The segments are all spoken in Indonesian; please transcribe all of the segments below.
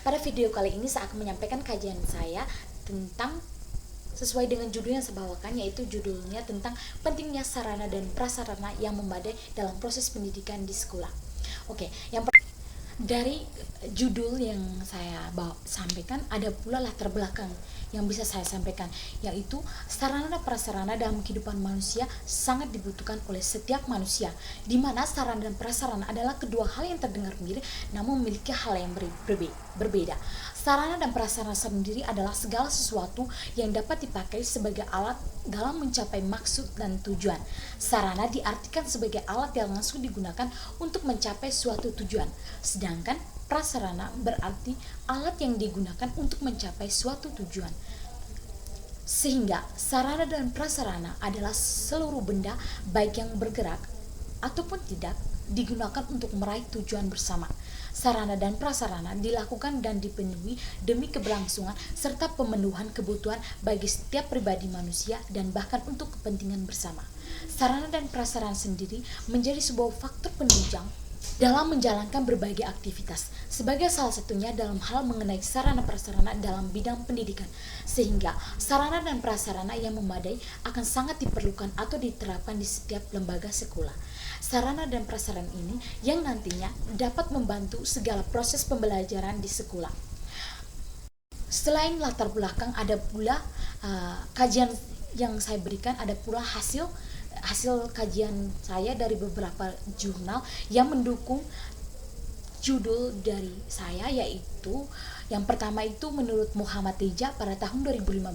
Pada video kali ini saya akan menyampaikan kajian saya tentang sesuai dengan judul yang saya bawakan, yaitu judulnya tentang pentingnya sarana dan prasarana yang memadai dalam proses pendidikan di sekolah. Oke, dari judul yang saya sampaikan ada pula latar belakang yang bisa saya sampaikan, yaitu sarana dan prasarana dalam kehidupan manusia sangat dibutuhkan oleh setiap manusia, di mana sarana dan prasarana adalah kedua hal yang terdengar mirip namun memiliki hal yang berbeda. Sarana dan prasarana sendiri adalah segala sesuatu yang dapat dipakai sebagai alat dalam mencapai maksud dan tujuan. Sarana diartikan sebagai alat yang langsung digunakan untuk mencapai suatu tujuan, sedangkan prasarana berarti alat yang digunakan untuk mencapai suatu tujuan. Sehingga sarana dan prasarana adalah seluruh benda baik yang bergerak ataupun tidak digunakan untuk meraih tujuan bersama. Sarana dan prasarana dilakukan dan dipenuhi demi keberlangsungan serta pemenuhan kebutuhan bagi setiap pribadi manusia dan bahkan untuk kepentingan bersama. Sarana dan prasarana sendiri menjadi sebuah faktor penunjang dalam menjalankan berbagai aktivitas, sebagai salah satunya dalam hal mengenai sarana prasarana dalam bidang pendidikan, sehingga sarana dan prasarana yang memadai akan sangat diperlukan atau diterapkan di setiap lembaga sekolah. Sarana dan prasarana ini yang nantinya dapat membantu segala proses pembelajaran di sekolah. Selain latar belakang, ada pula kajian yang saya berikan, ada pula hasil kajian saya dari beberapa jurnal yang mendukung judul dari saya, yaitu yang pertama itu menurut Muhammad Teja pada tahun 2015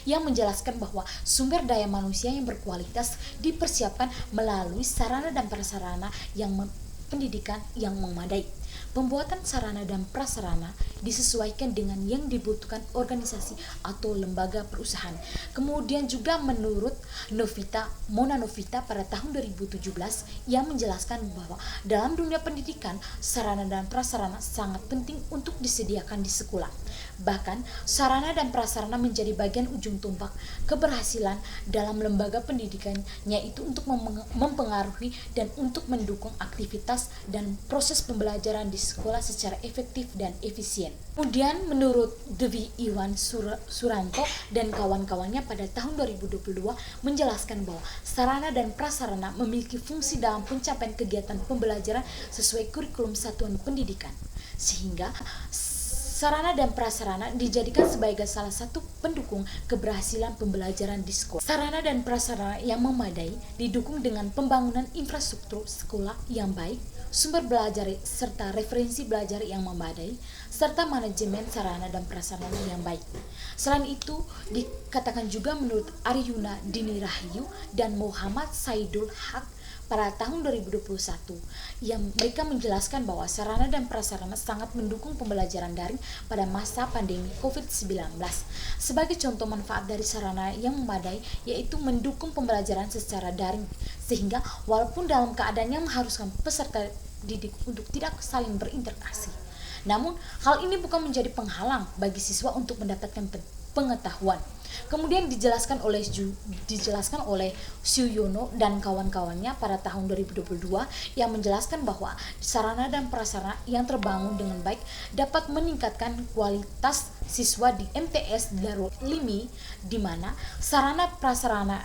yang menjelaskan bahwa sumber daya manusia yang berkualitas dipersiapkan melalui sarana dan prasarana yang pendidikan yang memadai. Pembuatan sarana dan prasarana disesuaikan dengan yang dibutuhkan organisasi atau lembaga perusahaan. Kemudian juga menurut Mona Novita pada tahun 2017 yang menjelaskan bahwa dalam dunia pendidikan sarana dan prasarana sangat penting untuk disediakan di sekolah. Bahkan sarana dan prasarana menjadi bagian ujung tombak keberhasilan dalam lembaga pendidikan, yaitu untuk mempengaruhi dan untuk mendukung aktivitas dan proses pembelajaran di sekolah secara efektif dan efisien. Kemudian menurut Dewi Iwan Suranto dan kawan-kawannya pada tahun 2022 menjelaskan bahwa sarana dan prasarana memiliki fungsi dalam pencapaian kegiatan pembelajaran sesuai kurikulum satuan pendidikan, sehingga sarana dan prasarana dijadikan sebagai salah satu pendukung keberhasilan pembelajaran di sekolah. Sarana dan prasarana yang memadai didukung dengan pembangunan infrastruktur sekolah yang baik, sumber belajar serta referensi belajar yang memadai, serta manajemen sarana dan prasarana yang baik. Selain itu, dikatakan juga menurut Aryuna Dini Rahayu dan Muhammad Saidul Haq pada tahun 2021 yang mereka menjelaskan bahwa sarana dan prasarana sangat mendukung pembelajaran daring pada masa pandemi COVID-19. Sebagai contoh manfaat dari sarana yang memadai yaitu mendukung pembelajaran secara daring, sehingga walaupun dalam keadaan yang mengharuskan peserta didik untuk tidak saling berinteraksi, namun hal ini bukan menjadi penghalang bagi siswa untuk mendapatkan pengetahuan. Kemudian dijelaskan oleh Suyono dan kawan-kawannya pada tahun 2022 yang menjelaskan bahwa sarana dan prasarana yang terbangun dengan baik dapat meningkatkan kualitas siswa di MTS Darul Ilmi, di mana sarana prasarana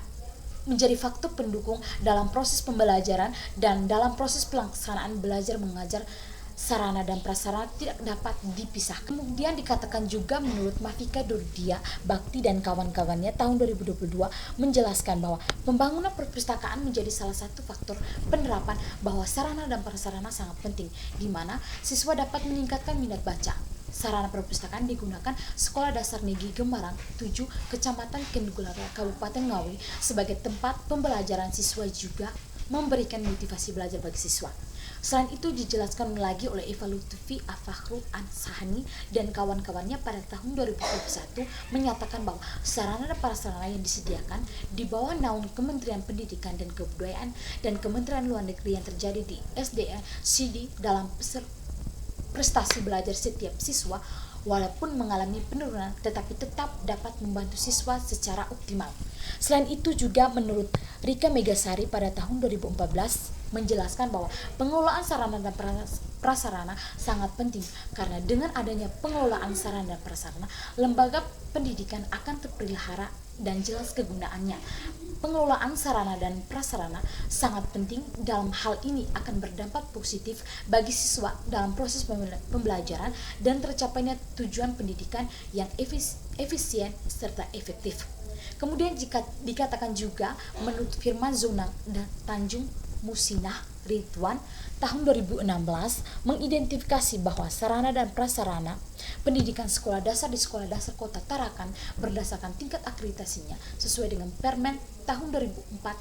menjadi faktor pendukung dalam proses pembelajaran dan dalam proses pelaksanaan belajar mengajar. Sarana dan prasarana tidak dapat dipisahkan. Kemudian dikatakan juga menurut Mafika Durdia Bakti dan kawan-kawannya tahun 2022 menjelaskan bahwa pembangunan perpustakaan menjadi salah satu faktor penerapan bahwa sarana dan prasarana sangat penting, di mana siswa dapat meningkatkan minat baca. Sarana perpustakaan digunakan Sekolah Dasar Negeri Gembarang 7 Kecamatan Kenduglara Kabupaten Ngawi sebagai tempat pembelajaran siswa, juga memberikan motivasi belajar bagi siswa. Selain itu dijelaskan lagi oleh Eva Lutfi Afakhrul Ansahani dan kawan-kawannya pada tahun 2021 menyatakan bahwa sarana dan prasarana yang disediakan di bawah naungan Kementerian Pendidikan dan Kebudayaan dan Kementerian Luar Negeri yang terjadi di SDN CD dalam prestasi belajar setiap siswa walaupun mengalami penurunan tetapi tetap dapat membantu siswa secara optimal. Selain itu juga menurut Rika Megasari pada tahun 2014 menjelaskan bahwa pengelolaan sarana dan prasarana sangat penting, karena dengan adanya pengelolaan sarana dan prasarana, lembaga pendidikan akan terpelihara dan jelas kegunaannya. Pengelolaan sarana dan prasarana sangat penting. Dalam hal ini akan berdampak positif bagi siswa dalam proses pembelajaran dan tercapainya tujuan pendidikan yang efisien serta efektif. Kemudian jika dikatakan juga, menurut firman Zonang dan Tanjung Musinah Ridwan tahun 2016 mengidentifikasi bahwa sarana dan prasarana pendidikan sekolah dasar di Sekolah Dasar Kota Tarakan berdasarkan tingkat akreditasinya sesuai dengan Permen tahun 24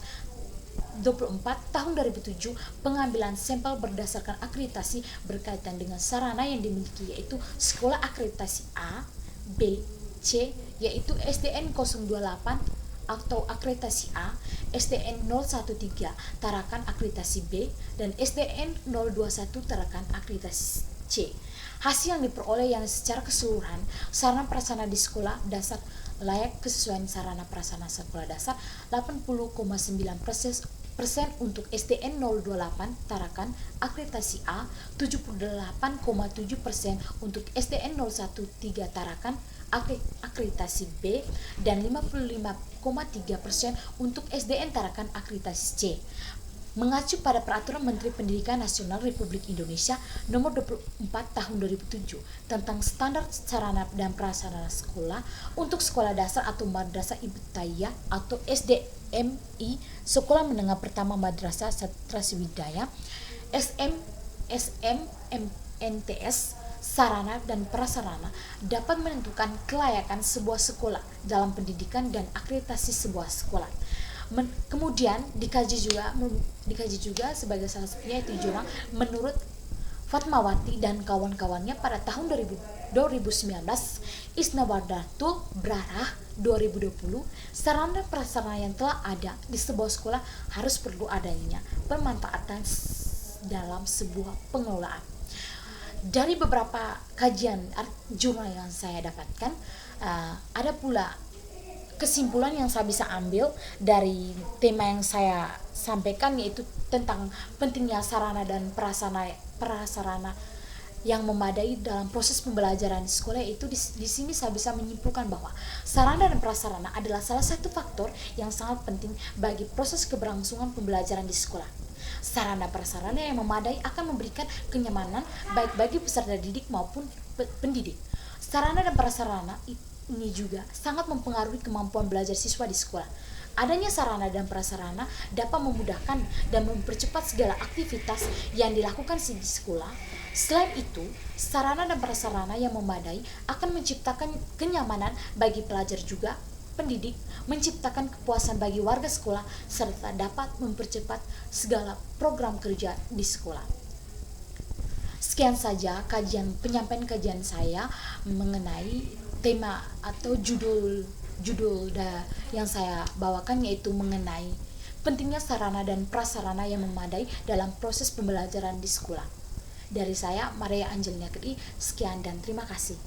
tahun 2007. Pengambilan sampel berdasarkan akreditasi berkaitan dengan sarana yang dimiliki yaitu sekolah akreditasi A, B, C, yaitu SDN 028 atau akreditasi A, SDN 013 Tarakan akreditasi B, dan SDN 021 Tarakan akreditasi C. Hasil yang diperoleh yang secara keseluruhan sarana prasarana di sekolah dasar layak kesesuaian sarana prasarana sekolah dasar 80,9% untuk SDN 028 Tarakan akreditasi A, 78,7% untuk SDN 013 Tarakan akreditasi B, dan 55,3% untuk SDN Tarakan akreditasi C. Mengacu pada Peraturan Menteri Pendidikan Nasional Republik Indonesia Nomor 24 Tahun 2007 tentang standar sarana dan prasarana sekolah untuk sekolah dasar atau madrasah ibtidaiyah atau SDMI, Sekolah Menengah Pertama Madrasah Sastra Sriwijaya, SMNTS, sarana dan prasarana dapat menentukan kelayakan sebuah sekolah dalam pendidikan dan akreditasi sebuah sekolah. Kemudian dikaji juga sebagai salah satunya itu jurnal menurut Fatmawati dan kawan-kawannya pada tahun 2019, Isnawardatul Brarah 2020, sarana prasarana yang telah ada di sebuah sekolah harus perlu adanya pemanfaatan dalam sebuah pengelolaan. Dari beberapa kajian jurnal yang saya dapatkan, ada pula kesimpulan yang saya bisa ambil dari tema yang saya sampaikan, yaitu tentang pentingnya sarana dan prasarana yang memadai dalam proses pembelajaran di sekolah. Itu di sini saya bisa menyimpulkan bahwa sarana dan prasarana adalah salah satu faktor yang sangat penting bagi proses keberlangsungan pembelajaran di sekolah. Sarana prasarana yang memadai akan memberikan kenyamanan baik bagi peserta didik maupun pendidik. Sarana dan prasarana ini juga sangat mempengaruhi kemampuan belajar siswa di sekolah. Adanya sarana dan prasarana dapat memudahkan dan mempercepat segala aktivitas yang dilakukan di sekolah. Selain itu, sarana dan prasarana yang memadai akan menciptakan kenyamanan bagi pelajar juga pendidik, menciptakan kepuasan bagi warga sekolah, serta dapat mempercepat segala program kerja di sekolah. Sekian saja penyampaian kajian saya mengenai tema atau judul yang saya bawakan, yaitu mengenai pentingnya sarana dan prasarana yang memadai dalam proses pembelajaran di sekolah. Dari saya, Maria Angelina Kedi, sekian dan terima kasih.